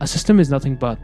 A system is nothing but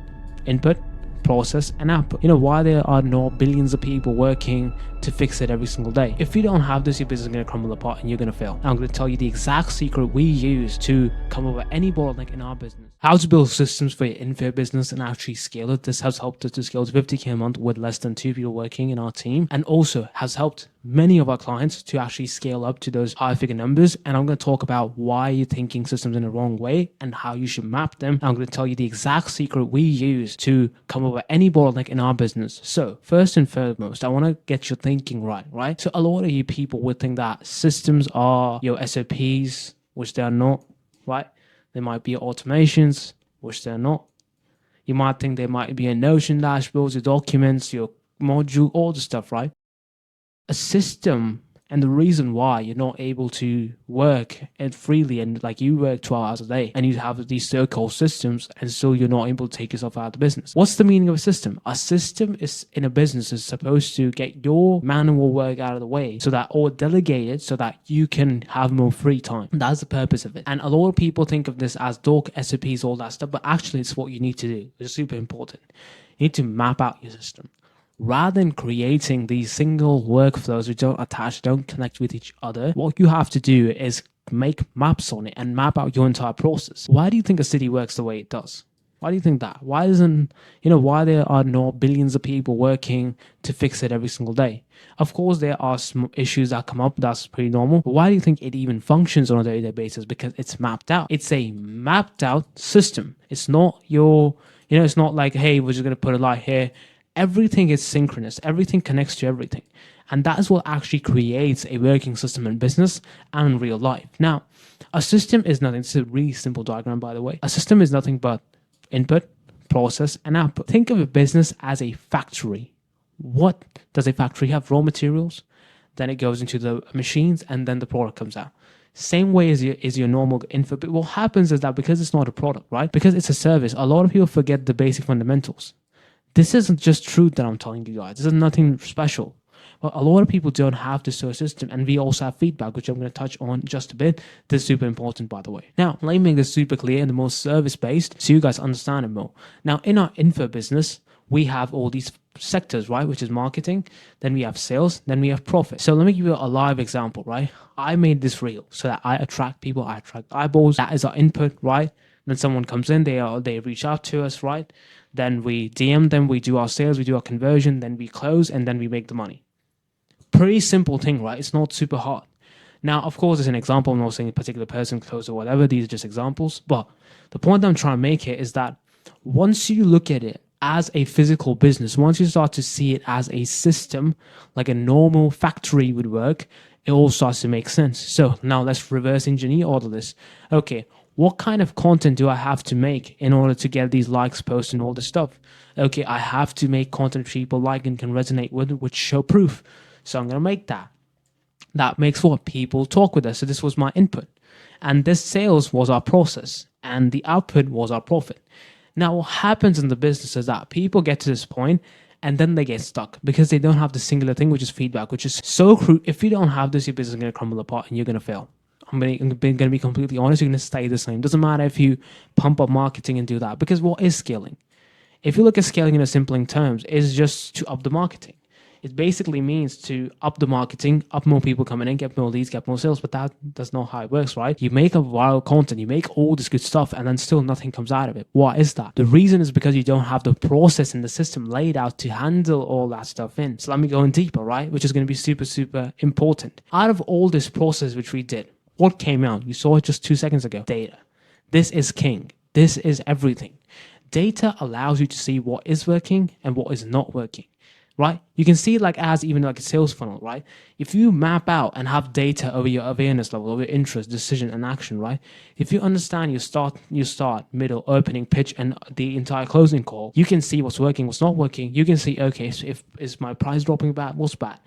input, process, and output. You know why there are not billions of people working to fix it every single day? If you don't have this, your business is going to crumble apart and you're going to fail. I'm going to tell you the exact secret we use to come over any bottleneck in our business. How to build systems for your info business and actually scale it. This has helped us to scale to 50K a month with less than 2 people working in our team, and also has helped many of our clients to actually scale up to those high figure numbers. And I'm going to talk about why you're thinking systems in the wrong way and how you should map them. I'm going to tell you the exact secret we use to come over any bottleneck in our business. So first and foremost, I want to get your thinking right? So a lot of you people would think that systems are your SOPs, which they are not, right? They might be automations, which they're not. You might think they might be a Notion dashboards, your documents, your module, all the stuff, right? A system, and the reason why you're not able to work it freely, and like you work 12 hours a day and you have these so-called systems and still you're not able to take yourself out of the business. What's the meaning of a system? A system is in a business is supposed to get your manual work out of the way so that, or delegate it so that you can have more free time. That's the purpose of it. And a lot of people think of this as doc, SOPs, all that stuff, but actually it's what you need to do. It's super important. You need to map out your system. Rather than creating these single workflows which don't attach, don't connect with each other, what you have to do is make maps on it and map out your entire process. Why do you think a city works the way it does? Why do you think that? Why isn't, why there are not billions of people working to fix it every single day? Of course, there are some issues that come up. That's pretty normal. But why do you think it even functions on a day-to-day basis? Because it's mapped out. It's a mapped out system. It's not it's not like, hey, we're just going to put a light here. Everything is synchronous. Everything connects to everything. And that is what actually creates a working system in business and in real life. Now, a system is nothing. It's a really simple diagram, by the way. A system is nothing but input, process, and output. Think of a business as a factory. What does a factory have? Raw materials. Then it goes into the machines, and then the product comes out. Same way as your normal info. But what happens is that because it's not a product, right? Because it's a service, a lot of people forget the basic fundamentals. This isn't just truth that I'm telling you guys. This is nothing special. But a lot of people don't have this sort of system, and we also have feedback, which I'm going to touch on just a bit. This is super important, by the way. Now, let me make this super clear and the most service-based so you guys understand it more. Now, in our info business, we have all these sectors, right? Which is marketing, then we have sales, then we have profit. So let me give you a live example, right? I made this reel so that I attract people, I attract eyeballs. That is our input, right? Then someone comes in, they reach out to us, right? Then we DM them, we do our sales, we do our conversion, then we close, and then we make the money. Pretty simple thing, right? It's not super hard. Now, of course, it's an example. I'm not saying a particular person closed or whatever. These are just examples. But the point I'm trying to make here is that once you look at it as a physical business, once you start to see it as a system, like a normal factory would work, it all starts to make sense. So now let's reverse engineer all of this. Okay, what kind of content do I have to make in order to get these likes, posts, and all this stuff? Okay, I have to make content people like and can resonate with, which show proof. So I'm going to make that. That makes what? People talk with us. So this was my input. And this sales was our process. And the output was our profit. Now, what happens in the business is that people get to this point and then they get stuck because they don't have the singular thing, which is feedback, which is so crucial. If you don't have this, your business is going to crumble apart and you're going to fail. I'm going to be completely honest. You're going to stay the same. Doesn't matter if you pump up marketing and do that, because what is scaling? If you look at scaling in a simple terms, it's just to up the marketing. It basically means to up the marketing, up more people coming in, get more leads, get more sales, but that's not how it works, right? You make a viral content, you make all this good stuff, and then still nothing comes out of it. Why is that? The reason is because you don't have the process in the system laid out to handle all that stuff in. So let me go in deeper, right? Which is going to be super, super important. Out of all this process which we did, what came out? You saw it just 2 seconds ago. Data. This is king. This is everything. Data allows you to see what is working and what is not working. Right? You can see it like as even like a sales funnel, right? If you map out and have data over your awareness level, over your interest, decision, and action, right? If you understand your start, middle, opening, pitch, and the entire closing call, you can see what's working, what's not working. You can see, okay, so if is my price dropping bad, what's bad?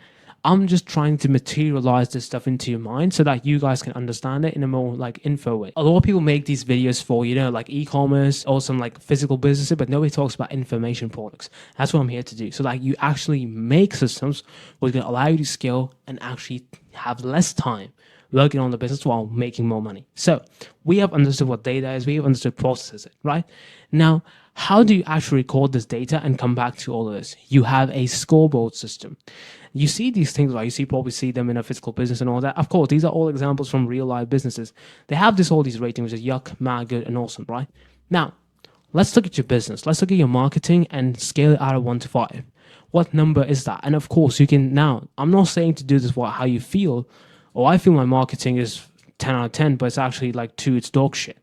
I'm just trying to materialize this stuff into your mind so that you guys can understand it in a more like info way. A lot of people make these videos for, like e-commerce or some like physical businesses, but nobody talks about information products. That's what I'm here to do. So like you actually make systems which can allow you to scale and actually have less time working on the business while making more money. So we have understood what data is, we have understood processes it, right? Now, how do you actually record this data and come back to all of this? You have a scoreboard system. You see these things, right? Probably see them in a physical business and all that. Of course, these are all examples from real life businesses. They have all these ratings, which is yuck, mad, good, and awesome, right? Now, let's look at your business. Let's look at your marketing and scale it out of 1 to 5. What number is that? And of course, you can now, I'm not saying to do this how you feel, or I feel my marketing is 10 out of 10, but it's actually like 2, it's dog shit,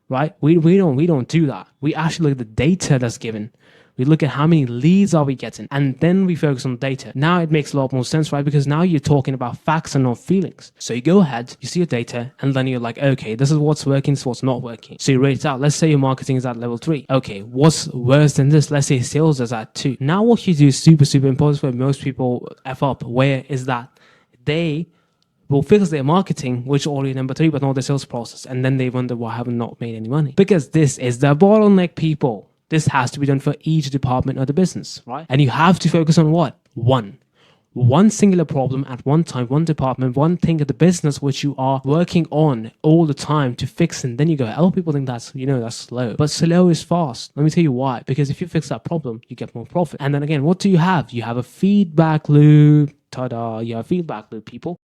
right? We don't do that. We actually look at the data that's given. We look at how many leads are we getting, and then we focus on data. Now it makes a lot more sense, right? Because now you're talking about facts and not feelings. So you go ahead, you see your data, and then you're like, okay, this is what's working, this is what's not working. So you rate it out. Let's say your marketing is at level 3. Okay, what's worse than this? Let's say sales is at 2. Now what you do is super, super important where most people F up. Where is that? They will fix their marketing, which is already number 3, but not the sales process. And then they wonder why I haven't not made any money. Because this is the bottleneck, people. This has to be done for each department of the business, right? And you have to focus on what? One singular problem at one time, one department, one thing of the business which you are working on all the time to fix. And then you go, a lot of people think that's slow. But slow is fast. Let me tell you why. Because if you fix that problem, you get more profit. And then again, what do you have? You have a feedback loop. Ta-da, you have a feedback loop, people.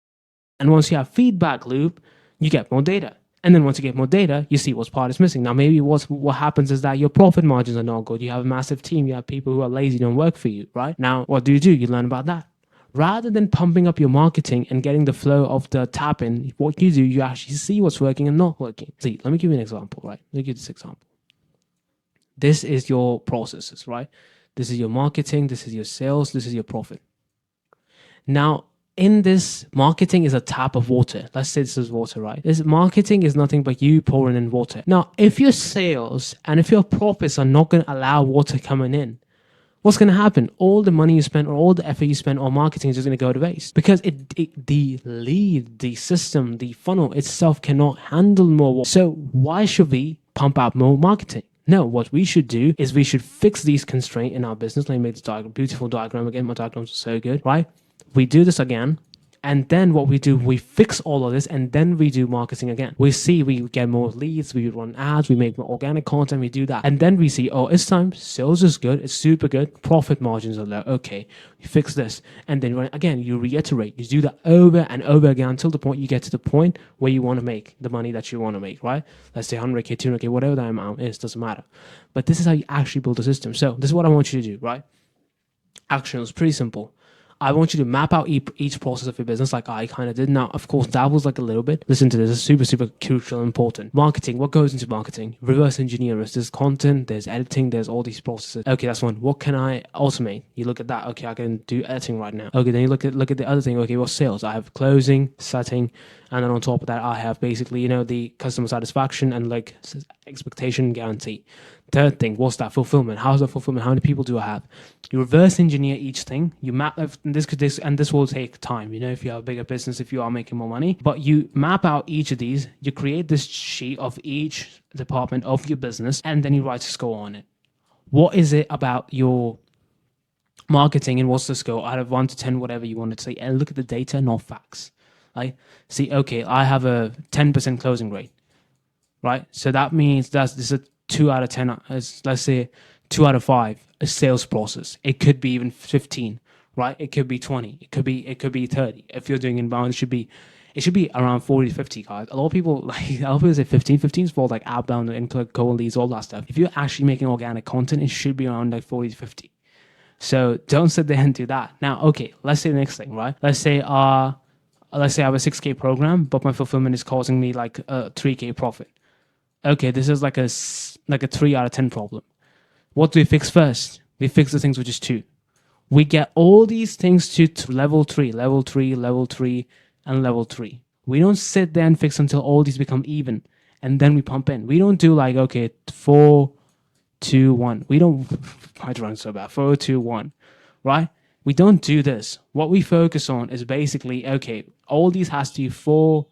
And once you have feedback loop, you get more data. And then once you get more data, you see what part is missing. Now, maybe what happens is that your profit margins are not good. You have a massive team. You have people who are lazy, don't work for you, right? Now, what do? You learn about that. Rather than pumping up your marketing and getting the flow of the tap in, what you do, you actually see what's working and not working. See, let me give you an example, right? Let me give this example. This is your processes, right? This is your marketing. This is your sales. This is your profit. Now, in this, marketing is a tap of water. Let's say this is water, right? This marketing is nothing but you pouring in water. Now, if your sales and if your profits are not going to allow water coming in, what's going to happen? All the money you spend or all the effort you spend on marketing is just going to go to waste because the lead, the system, the funnel itself cannot handle more water. So why should we pump out more marketing? No, what we should do is we should fix these constraints in our business. Let me make this beautiful diagram again. My diagrams are so good, right? We do this again, and then what we do, we fix all of this, and then we do marketing again. We get more leads, we run ads, we make more organic content, we do that. And then we see, oh, it's time, sales is good, it's super good, profit margins are low. Okay, we fix this. And then again, you reiterate, you do that over and over again until the point you get to the point where you want to make the money that you want to make, right? Let's say 100K, 200K, whatever that amount is, doesn't matter. But this is how you actually build a system. So this is what I want you to do, right? Action is pretty simple. I want you to map out each process of your business like I kind of did. Now, of course, that was like a little bit. Listen to this. It's super, super crucial and important. Marketing. What goes into marketing? Reverse engineer. There's content, there's editing, there's all these processes. Okay, that's one. What can I automate? You look at that. Okay, I can do editing right now. Okay, then you look at the other thing. Okay, what's sales? I have closing, setting, and then on top of that, I have basically, the customer satisfaction and like expectation guarantee. Third thing, what's that? Fulfillment. How's that fulfillment? How many people do I have? You reverse engineer each thing. You map this will take time. If you have a bigger business, if you are making more money, but you map out each of these. You create this sheet of each department of your business, and then you write a score on it. What is it about your marketing, and what's the score out of 1 to 10, whatever you want to say? And look at the data, not facts. Right? See, okay, I have a 10% closing rate. Right? So that means this is a 2 out of 10, let's say 2 out of 5, a sales process. It could be even 15, right? It could be 20. It could be 30. If you're doing inbound, it should be around 40 to 50, guys. A lot of people say 15. 15 is for like outbound and cold leads, all that stuff. If you're actually making organic content, it should be around like 40 to 50. So don't sit there and do that. Now, okay, let's say the next thing, right? Let's say I have a 6K program, but my fulfillment is causing me like a 3K profit. Okay, this is like a 3 out of 10 problem. What do we fix first? We fix the things which is 2. We get all these things to level 3, level 3, level 3, and level 3. We don't sit there and fix until all these become even, and then we pump in. We don't do like, okay, 4, 2, 1. We don't, I run so bad, 4, 2, 1, right? We don't do this. What we focus on is basically, okay, all these has to be 4,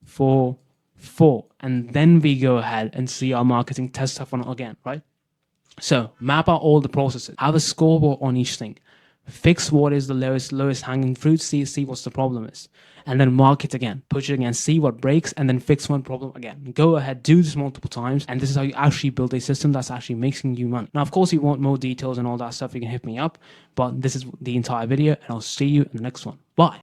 4, 4, and then we go ahead and see our marketing test stuff on it again, right? So map out all the processes, have a scoreboard on each thing, Fix what is the lowest hanging fruit, see what's the problem is, and then mark it again, push it again, see what breaks, and then fix one problem again. Go ahead, do this multiple times, and this is how you actually build a system that's actually making you money. Now, of course, if you want more details and all that stuff, you can hit me up, but this is the entire video, and I'll see you in the next one. Bye.